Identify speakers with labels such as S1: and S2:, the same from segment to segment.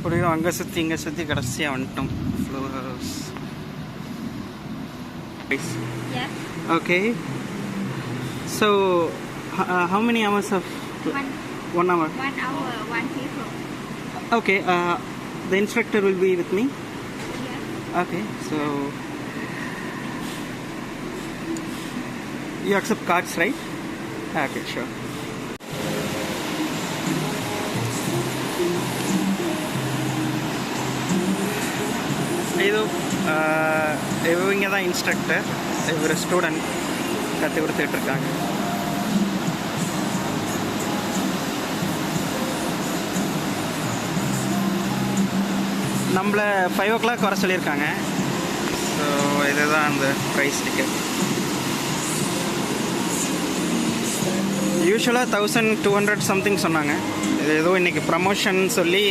S1: எப்படியும் அங்கே சுற்றி இங்கே சுற்றி கடைசியாக வந்துட்டோம். Flowers.
S2: Yes.
S1: Okay. So, how many hours of? 1 hour.
S2: 1 hour, 1 people.
S1: Okay. The instructor will be with me.
S2: Yes.
S1: Okay. So, you accept cards, right? Okay, sure. இவங்க தான் இன்ஸ்ட்ரக்டர், இவர் ஸ்டூடெண்ட் கற்றுக் கொடுத்துட்ருக்காங்க. நம்மளை 5 o'clock வர சொல்லியிருக்காங்க. ஸோ இதுதான் அந்த ப்ரைஸ் டிக்கெட். யூஸ்வலாக 1200 சம்திங் சொன்னாங்க. இது ஏதோ இன்றைக்கி ப்ரமோஷன் சொல்லி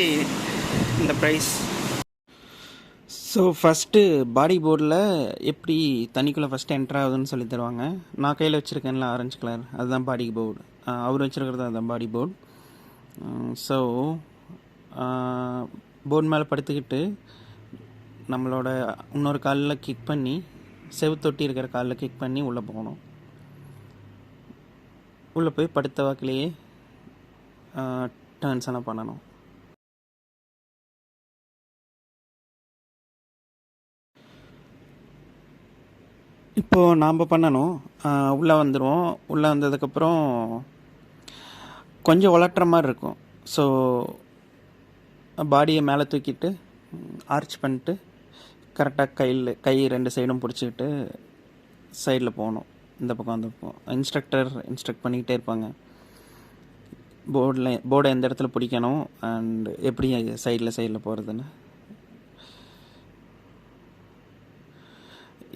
S1: இந்த ப்ரைஸ். ஸோ ஃபஸ்ட்டு பாடி போர்டில் எப்படி தண்ணிக்குள்ளே ஃபஸ்ட்டு என்ட்ரு ஆகுதுன்னு சொல்லி தருவாங்க. நான் கையில் வச்சுருக்கேன்ல ஆரஞ்சு கலர், அதுதான் பாடி போர்டு. அவர் வச்சுருக்கிறது அதுதான் பாடி போர்டு. ஸோ போர்டு மேலே படுத்துக்கிட்டு நம்மளோட இன்னொரு காலில் கிக் பண்ணி, செவுத்தொட்டி இருக்கிற காலில் கிக் பண்ணி உள்ளே போகணும். உள்ளே போய் படுத்த வாக்கிலேயே டர்ன்ஸ் எல்லாம் பண்ணணும். இப்போது நாம் பண்ணணும். உள்ளே வந்துடுவோம். உள்ளே வந்ததுக்கப்புறம் கொஞ்சம் உலட்டுற மாதிரி இருக்கும். ஸோ பாடியை மேலே தூக்கிட்டு ஆர்ச் பண்ணிட்டு கரெக்டாக கை 2 சைடும் பிடிச்சிக்கிட்டு சைடில் போகணும். இந்த பக்கம் அந்த பக்கம் இன்ஸ்ட்ரக்டர் இன்ஸ்ட்ரக்ட் பண்ணிக்கிட்டே இருப்பாங்க. போர்டை எந்த இடத்துல பிடிக்கணும் அண்ட் எப்படி சைடில் போகிறதுன்னு.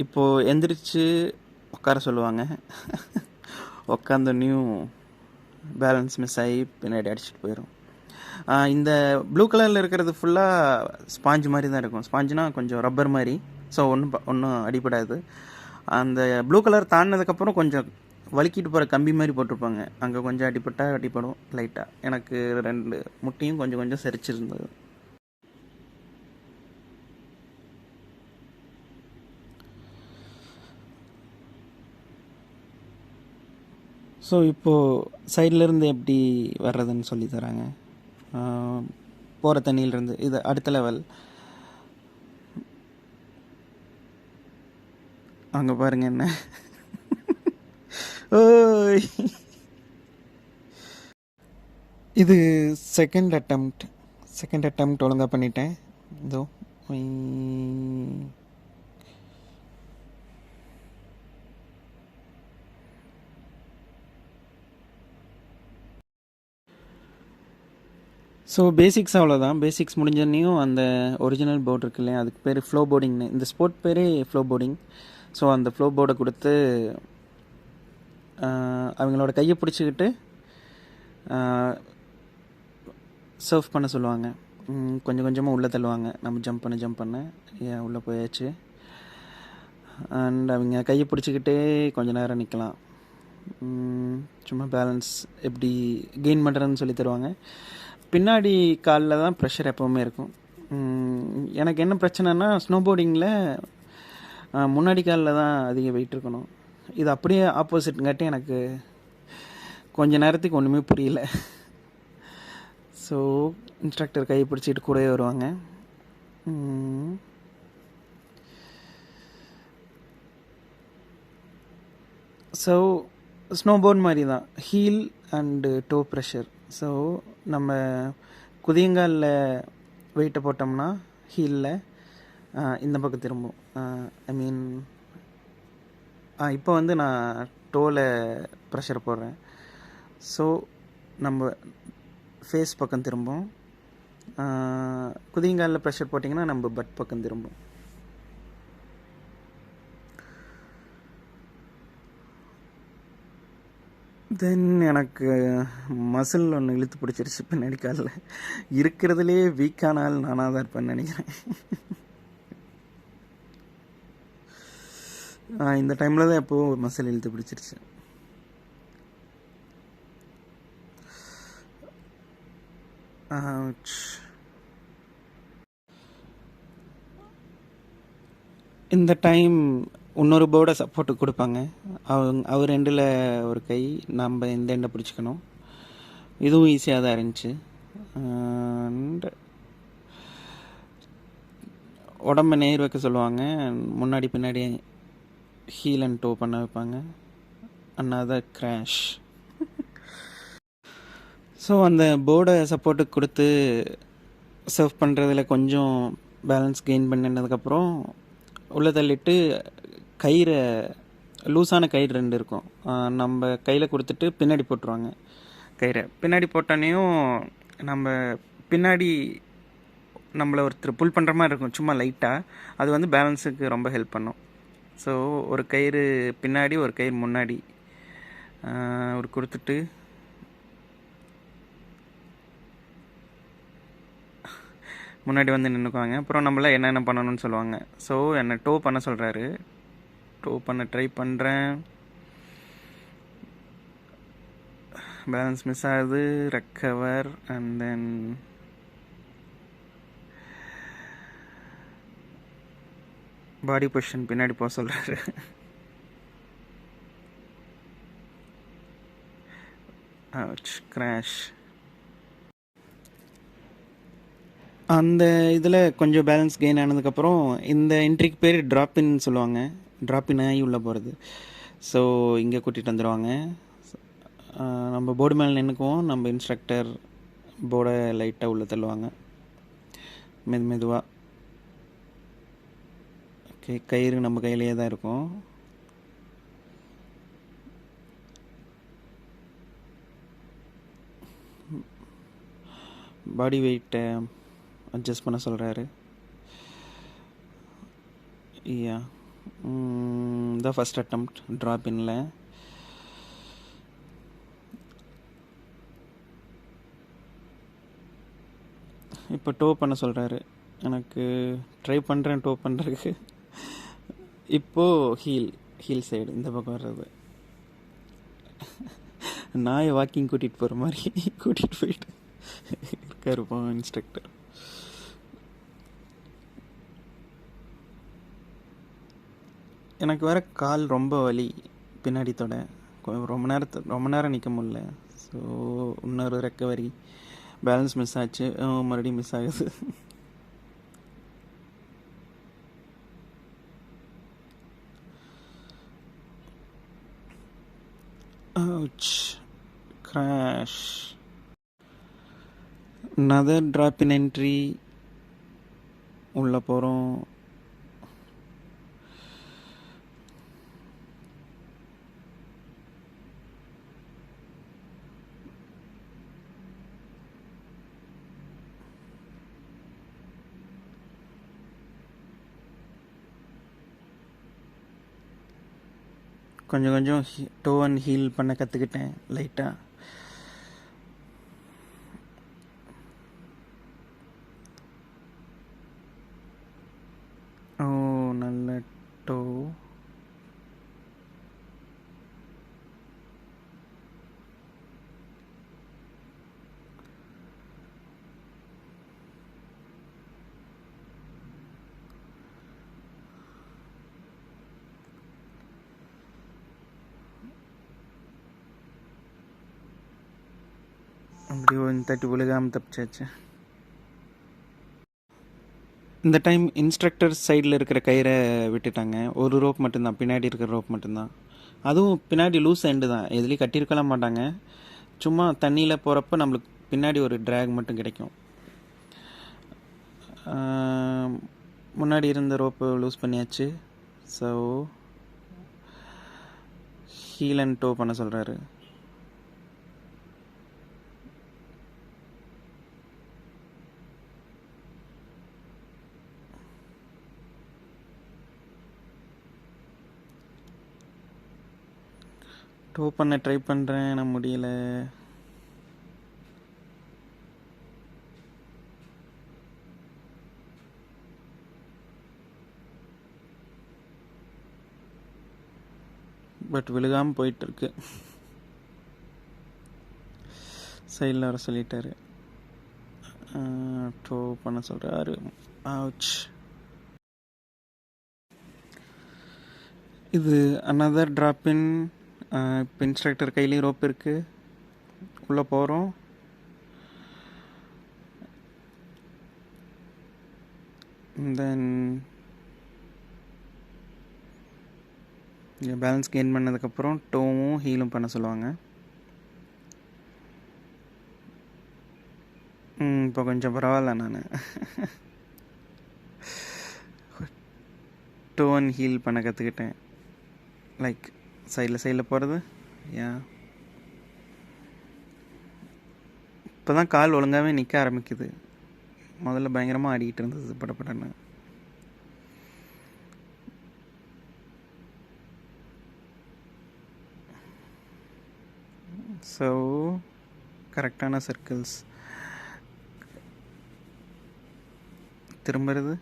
S1: இப்போது எந்திரிச்சு உட்கார சொல்லுவாங்க. உட்காந்தோன்னையும் பேலன்ஸ் மிஸ் ஆகி பின்னாடி அடிச்சுட்டு போயிடும். இந்த ப்ளூ கலரில் இருக்கிறது ஃபுல்லாக ஸ்பாஞ்சு மாதிரி தான் இருக்கும். ஸ்பாஞ்சுனா கொஞ்சம் ரப்பர் மாதிரி. ஸோ ஒன்றும் அடிப்படாது. அந்த ப்ளூ கலர் தாண்டினதுக்கப்புறம் கொஞ்சம் வலிக்கிட்டு போகிற கம்பி மாதிரி போட்டிருப்பாங்க. அங்கே கொஞ்சம் அடிப்படும் லைட்டாக. எனக்கு 2 முட்டையும் கொஞ்சம் செரிச்சிருந்தது. ஸோ இப்போது சைட்லேருந்து எப்படி வர்றதுன்னு சொல்லி தராங்க. போகிற தண்ணியிலேருந்து இது அடுத்த லெவல். அங்கே பாருங்கள் என்ன. ஓய், இது செகண்ட் அட்டெம்ப்ட் ஒழுங்காக பண்ணிட்டேன். இதோ ஸோ பேசிக்ஸ் அவ்வளோதான். பேசிக்ஸ் முடிஞ்சோன்னையும் அந்த ஒரிஜினல் போர்டு இருக்கு இல்லையா, அதுக்கு பேர் ஃப்ளோ போர்டிங்னு. இந்த ஸ்போர்ட் பேரே ஃப்ளோ போர்டிங். ஸோ அந்த ஃப்ளோ போர்டை கொடுத்து அவங்களோட கையை பிடிச்சிக்கிட்டு சர்வ் பண்ண சொல்லுவாங்க. கொஞ்சமாக உள்ளே தள்ளுவாங்க. நம்ம ஜம்ப் பண்ண உள்ளே போயாச்சு. அண்ட் அவங்க கையை பிடிச்சிக்கிட்டே கொஞ்சம் நேரம் நிற்கலாம். சும்மா பேலன்ஸ் எப்படி கெயின் பண்ணுறதுன்னு சொல்லி தருவாங்க. பின்னாடி காலில் தான் ப்ரெஷர் எப்போவுமே இருக்கும். எனக்கு என்ன பிரச்சனைனா, ஸ்னோபோர்டிங்கில் முன்னாடி காலில் தான் அதிக வெயிட் இருக்கணும். இது அப்படியே ஆப்போசிட்ங்காட்டி எனக்கு கொஞ்ச நேரத்துக்கு ஒன்றுமே புரியல. ஸோ இன்ஸ்ட்ரக்டர் கை பிடிச்சிட்டு கூடவே வருவாங்க. ஸோ ஸ்னோபோர்ட் மாதிரி தான், heel and toe pressure. So நம்ம குதியங்காலில் வெயிட்டை போட்டோம்னா ஹீலில் இந்த பக்கம் திரும்பும். ஐ மீன் இப்போ வந்து நான் டோவில் ப்ரெஷர் போடுறேன். ஸோ நம்ம ஃபேஸ் பக்கம் திரும்பும். குதியங்காலில் ப்ரெஷர் போட்டிங்கன்னா நம்ம பட் பக்கம் திரும்பும். தென் எனக்கு மசில் ஒன்று இழுத்து பிடிச்சிருச்சு பின்னாடி காலில். இருக்கிறதுலே வீக்கான ஆள் நானாக தான் இருப்பேன்னு நினைக்கிறேன். இந்த டைமில் தான் எப்போது மசில் இழுத்து பிடிச்சிருச்சு. இந்த டைம் இன்னொரு போர்டை சப்போர்ட்டுக்கு கொடுப்பாங்க. அவர் எண்டில் ஒரு கை, நம்ம இந்த எண்டை பிடிச்சிக்கணும். இதுவும் ஈஸியாக தான் இருந்துச்சு. அண்ட் உடம்ப நேர் வைக்க சொல்லுவாங்க. முன்னாடி பின்னாடி ஹீல் அண்ட் டோ பண்ண வைப்பாங்க. அன்னதர் கிராஷ். ஸோ அந்த போர்டை சப்போர்ட்டுக்கு கொடுத்து சர்வ் பண்ணுறதுல கொஞ்சம் பேலன்ஸ் கெயின் பண்ணினதுக்கப்புறம் உள்ளே தள்ளிட்டு கயிறை, லூஸான கயிறு 2 இருக்கும், நம்ம கையில் கொடுத்துட்டு பின்னாடி போட்டுருவாங்க. கயிறை பின்னாடி போட்டோன்னையும் நம்ம பின்னாடி நம்மளை ஒருத்தர் புல் பண்ணுற மாதிரி இருக்கும், சும்மா லைட்டாக. அது வந்து பேலன்ஸுக்கு ரொம்ப ஹெல்ப் பண்ணும். ஸோ ஒரு கயிறு பின்னாடி, ஒரு கயிறு முன்னாடி ஒரு கொடுத்துட்டு முன்னாடி வந்து நின்றுக்குவாங்க. அப்புறம் நம்மள என்னென்ன பண்ணணும்னு சொல்லுவாங்க. ஸோ என்னை டோ பண்ண சொல்கிறாரு. டோ பண்ண ட்ரை பண்ணுறேன். பேலன்ஸ் மிஸ் ஆகுது. Recover and then body position பின்னாடி போக சொல்கிறாரு. கிராஷ். அந்த இதில் கொஞ்சம் பேலன்ஸ் கெயின் ஆனதுக்கப்புறம் இந்த என்ட்ரிக்கு பேர் ட்ராப்பின் சொல்லுவாங்க. ட்ராப்பின் ஆகி உள்ளே போகிறது. ஸோ இங்கே கூட்டிகிட்டு வந்துடுவாங்க. நம்ம போர்டு மேலே நின்றுக்குவோம். நம்ம இன்ஸ்ட்ரக்டர் போர்டை லைட்டாக உள்ளே தள்ளுவாங்க மெதுவாக. ஓகே, கயிறு நம்ம கையிலேயே தான் இருக்கும். பாடி வெயிட்டை அட்ஜஸ்ட் பண்ண சொல்கிறாரு. யா, த ஃபஸ்ட் அட்டம்ப்ட் ட்ராப்பின்ல. இப்போ டோ பண்ண சொல்கிறாரு. எனக்கு ட்ரை பண்ணுறேன் டோ பண்ணுறதுக்கு. இப்போது ஹீல் சைடு இந்த பக்கம் வர்றது. நாயை வாக்கிங் கூட்டிகிட்டு போகிற மாதிரி கூட்டிகிட்டு போயிட்டு இருக்காருப்போம் இன்ஸ்ட்ரக்டர். எனக்கு வேறு கால் ரொம்ப வலி பின்னாடி தொட. ரொம்ப நேரம் நிற்க முடியல. ஸோ இன்னொரு ரெக்கவரி. பேலன்ஸ் மிஸ் ஆச்சு, மறுபடியும் மிஸ் ஆகுது. Crash. Another drop in entry. உள்ளே போகிறோம். கொஞ்சம் கொஞ்சம் டோ அண்ட் ஹீல் பண்ண கற்றுக்கிட்டேன் லைட்டாக. ஓ, நல்ல டோ. அப்படி ஒரு தட்டி விழுகாமல் தப்பிச்சாச்சு. இந்த டைம் இன்ஸ்ட்ரக்டர் சைடில் இருக்கிற கயிறை விட்டுட்டாங்க. ஒரு ரோப் மட்டும்தான், பின்னாடி இருக்கிற ரோப் மட்டும்தான். அதுவும் பின்னாடி லூஸ் எண்டு தான், எதுலேயும் கட்டியிருக்கலாம் மாட்டாங்க. சும்மா தண்ணியில் போகிறப்ப நம்மளுக்கு பின்னாடி ஒரு ட்ராக் மட்டும் கிடைக்கும். முன்னாடி இருந்த ரோப்பு லூஸ் பண்ணியாச்சு. ஸோ ஹீல் அண்ட் டோ பண்ண சொல்கிறாரு. டோ பண்ண ட்ரை பண்ணுறேன், நான் முடியல. பட் விழுகாமல் போயிட்டுருக்கு. சைடில் வர சொல்லிட்டாரு. டோ பண்ண சொல்கிறாரு. ஆச். இது another drop in. இப்போ இன்ஸ்ட்ரக்டர் கையிலையும் ரோப் இருக்குது. உள்ளே போகிறோம். தென் பேலன்ஸ் கெயின் பண்ணதுக்கப்புறம் டோவும் ஹீலும் பண்ண சொல்லுவாங்க. இப்போ கொஞ்சம் பரவாயில்ல. நான் டோ அண்ட் ஹீல் பண்ண கற்றுக்கிட்டேன். லைக் சைடில் போகிறது. இப்போ தான் கால் ஒழுங்காகவே நிற்க ஆரம்பிக்குது. முதல்ல பயங்கரமாக ஆடிக்கிட்டு இருந்தது படப்படன்னு. ஸோ கரெக்டான சர்க்கிள்ஸ் திரும்புறது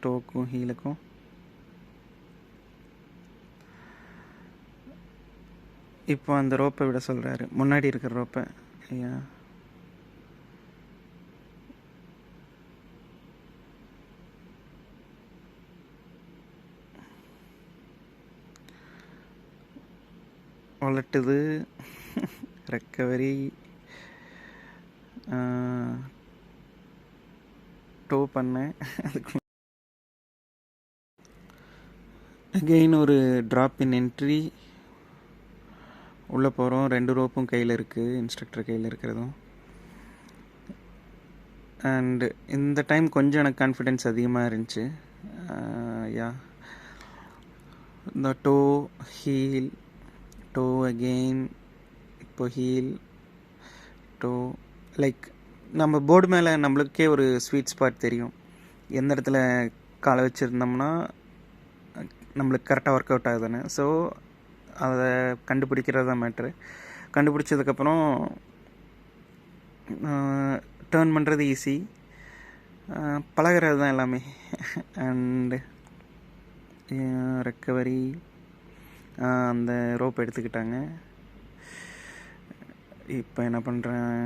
S1: டோக்கும் ஹீலுக்கும். இப்போ அந்த ரோப்பை விட சொல்கிறாரு, முன்னாடி இருக்கிற ரோப்பை. ஐயா வளட்டுது. ரெக்கவரி டோ பண்ணேன். அதுக்கு அகெயின் ஒரு ட்ராப் இன் என்ட்ரி. உள்ளே போகிறோம். 2 ரோப்பும் கையில் இருக்குது, இன்ஸ்ட்ரக்டர் கையில் இருக்கிறதும். அண்டு இந்த டைம் கொஞ்சம் எனக்கு கான்ஃபிடென்ஸ் அதிகமாக இருந்துச்சு. இந்த டோ ஹீல், டோ அகெயின், இப்போ ஹீல், டோ. லைக் நம்ம போர்டு மேலே நம்மளுக்கே ஒரு ஸ்வீட் ஸ்பாட் தெரியும். எந்த இடத்துல காலை வச்சுருந்தோம்னா நம்மளுக்கு கரெக்டாக ஒர்க் அவுட் ஆகுதுன்னு. ஸோ அதை கண்டுபிடிக்கிறது தான் மேட்ரு. கண்டுபிடிச்சதுக்கப்புறம் டேர்ன் பண்ணுறது ஈஸி, பழகிறது தான் எல்லாமே. அண்டு ரெக்கவரி, அந்த ரோப் எடுத்துக்கிட்டாங்க. இப்போ என்ன பண்ணுறேன்,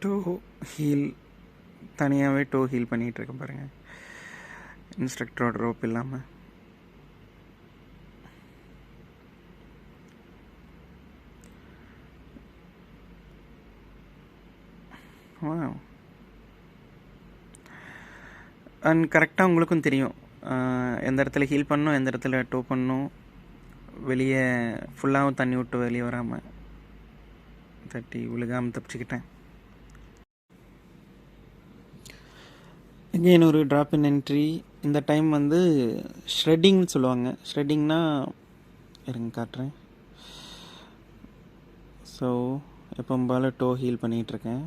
S1: டோ ஹீல் தனியாகவே டோ ஹீல் பண்ணிகிட்ருக்கேன் பாருங்கள், இன்ஸ்ட்ரக்டரோட ரோப் இல்லாமல். அண்ட் கரெக்டாக உங்களுக்கும் தெரியும் எந்த இடத்துல ஹீல் பண்ணணும், எந்த இடத்துல டோ பண்ணணும். வெளியே ஃபுல்லாகவும் தண்ணி விட்டு வெளியே வராமல் தட்டி விழுகாமல் தப்பிச்சுக்கிட்டேன். இங்கே ஒரு ட்ராப் இன் என்ட்ரி. இந்த டைம் வந்து ஷ்ரெட்டிங்னு சொல்லுவாங்க. ஷ்ரெட்டிங்னா இருங்க காட்டுறேன். ஸோ எப்போ போல் டோ ஹீல் பண்ணிகிட்ருக்கேன்.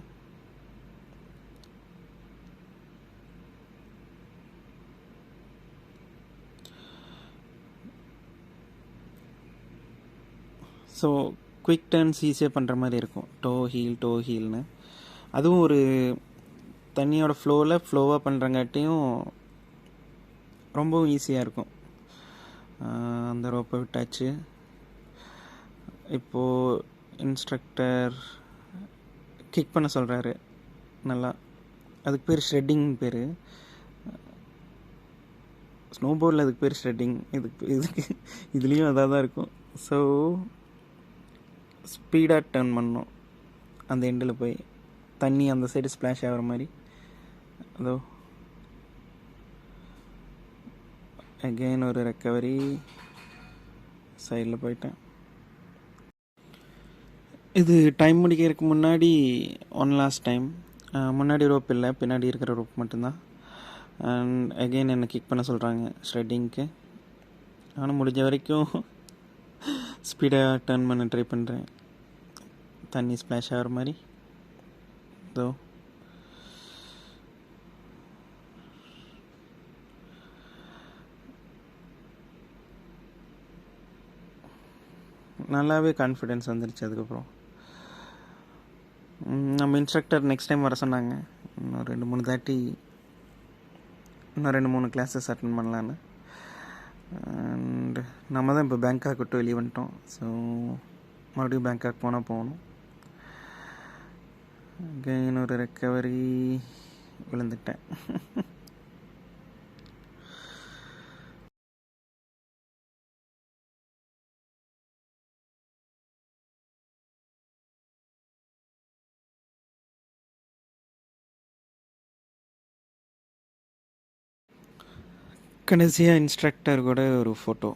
S1: ஸோ குயிக் டர்ன்ஸ் ஈஸியாக பண்ணுற மாதிரி இருக்கும். டோ ஹீல்னு. அதுவும் ஒரு தண்ணியோட ஃப்ளோவாக பண்ணுறங்காட்டியும் ரொம்பவும் ஈஸியாக இருக்கும். அந்த ரோப்பை விட்டாச்சு. இப்போது இன்ஸ்ட்ரக்டர் கிக் பண்ண சொல்கிறாரு நல்லா. அதுக்கு பேர் ஷ்ரெட்டிங் பேர். ஸ்னோபோர்டில் அதுக்கு பேர் ஷ்ரெட்டிங். இதுக்கு இதுலேயும் அதாக தான் இருக்கும். ஸோ ஸ்பீடாக டர்ன் பண்ணணும். அந்த எண்டில் போய் தண்ணி அந்த சைடு ஸ்ப்ளாஷ் ஆகிற மாதிரி. அதோ அகெயின் ஒரு ரெக்கவரி, சைடில் போயிட்டேன். இது டைம் முடிக்கிறதுக்கு முன்னாடி ஒன் லாஸ்ட் டைம். முன்னாடி ரோப் இல்லை, பின்னாடி இருக்கிற ரோப் மட்டும்தான். அண்ட் அகெயின் என்னை கிக் பண்ண சொல்கிறாங்க ஷ்ரெட்டிங்க்கு. ஆனால் முடிஞ்ச வரைக்கும் ஸ்பீடாக டர்ன் பண்ண ட்ரை பண்ணுறேன், தண்ணி ஸ்ப்ளாஷ் ஆகிற மாதிரி. இதோ நல்லாவே கான்ஃபிடென்ஸ் வந்துருச்சு. அதுக்கப்புறம் நம்ம இன்ஸ்ட்ரக்டர் நெக்ஸ்ட் டைம் வர சொன்னாங்க. இன்னும் 2-3 தாட்டி இன்னும் 2-3 கிளாஸஸ் அட்டன் பண்ணலான்னு. அண்ட் நம்ம தான் இப்போ பேங்காக் விட்டு வெளியே வந்துட்டோம். ஸோ மறுபடியும் பேங்காக் போகணும். அகைன் ஒரு ரெக்கவரி, விழுந்துட்டேன். கடைசியாக இன்ஸ்ட்ரக்டர் கூட ஒரு ஃபோட்டோ